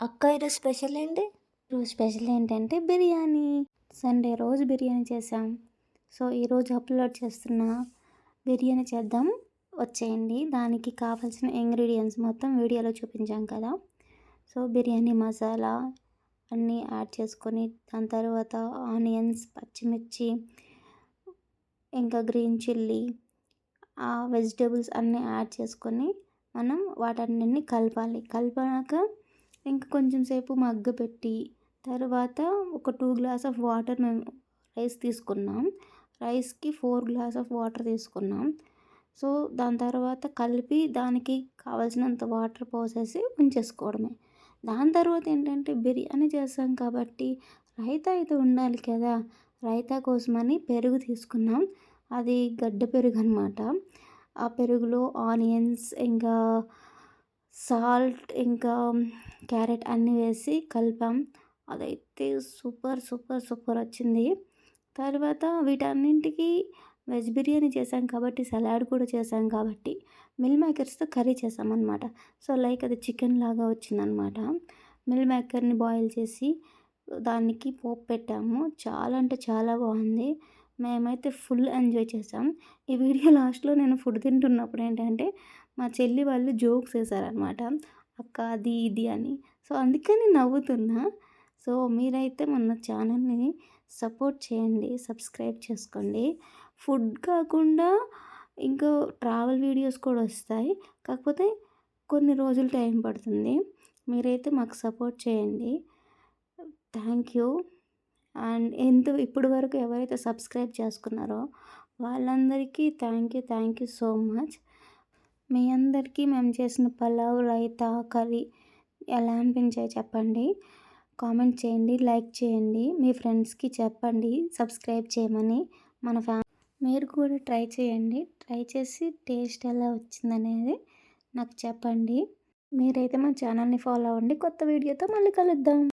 అక్క ఈరోజు స్పెషల్ ఏంటి? ఈరోజు స్పెషల్ ఏంటంటే బిర్యానీ. సండే రోజు బిర్యానీ చేసాం. సో ఈరోజు అప్లోడ్ చేస్తున్నా. బిర్యానీ చేద్దాం వచ్చేయండి. దానికి కావాల్సిన ఇంగ్రీడియంట్స్ మొత్తం వీడియోలో చూపించాం కదా. సో బిర్యానీ మసాలా అన్నీ యాడ్ చేసుకొని, దాని తర్వాత ఆనియన్స్, పచ్చిమిర్చి, ఇంకా గ్రీన్ చిల్లీ, వెజిటేబుల్స్ అన్నీ యాడ్ చేసుకొని మనం వాటన్నిటిని కలపాలి. కలిపాక ఇంకా కొంచెం సేపు మగ్గపెట్టి, తర్వాత ఒక 2 గ్లాస్ ఆఫ్ వాటర్ మేము రైస్ తీసుకున్నాం. రైస్కి 4 గ్లాస్ ఆఫ్ వాటర్ తీసుకున్నాం. సో దాని తర్వాత కలిపి దానికి కావాల్సినంత వాటర్ పోసేసి ఉంచేసుకోవడమే. దాని తర్వాత ఏంటంటే బిర్యానీ చేస్తాం కాబట్టి రైతా అయితే ఉండాలి కదా. రైతా కోసమని పెరుగు తీసుకున్నాం. అది గడ్డ పెరుగు అనమాట. ఆ పెరుగులో ఆనియన్స్, ఇంకా సాల్ట్, ఇంకా క్యారెట్ అన్నీ వేసి కలిపాం. అదైతే సూపర్ సూపర్ సూపర్ వచ్చింది. తర్వాత వీటన్నింటికి వెజ్ బిర్యానీ చేసాం కాబట్టి, సలాడ్ కూడా చేసాం కాబట్టి మిల్ మేకర్స్తో కర్రీ చేసామన్నమాట. సో లైక్ అది చికెన్ లాగా వచ్చిందనమాట. మిల్ మేకర్ని బాయిల్ చేసి దానికి పోపు పెట్టాము. చాలా అంటే చాలా బాగుంది. మేమైతే ఫుల్ ఎంజాయ్ చేసాం. ఈ వీడియో లాస్ట్లో నేను ఫుడ్ తింటున్నప్పుడు ఏంటంటే మా చెల్లి వాళ్ళు జోక్స్ వేశారనమాట. అక్క అది ఇది అని. సో అందుకని నవ్వుతున్నా. సో మీరైతే మన ఛానల్ని సపోర్ట్ చేయండి, సబ్స్క్రైబ్ చేసుకోండి. ఫుడ్ కాకుండా ఇంకా ట్రావెల్ వీడియోస్ కూడా వస్తాయి. కాకపోతే కొన్ని రోజులు టైం పడుతుంది. మీరైతే మాకు సపోర్ట్ చేయండి. Thank you. అండ్ ఇప్పటి వరకు ఎవరైతే సబ్స్క్రైబ్ చేసుకున్నారో వాళ్ళందరికీ థ్యాంక్ యూ సో మచ్. మీ అందరికీ మేము చేసిన పలావ్, రైతా, కర్రీ ఎలా అనిపించాయి చెప్పండి. కామెంట్ చేయండి, లైక్ చేయండి, మీ ఫ్రెండ్స్కి చెప్పండి సబ్స్క్రైబ్ చేయమని. మీరు కూడా ట్రై చేయండి. ట్రై చేసి టేస్ట్ ఎలా వచ్చిందనేది నాకు చెప్పండి. మీరైతే మా ఛానల్ని ఫాలో అవ్వండి. కొత్త వీడియోతో మళ్ళీ కలుద్దాం.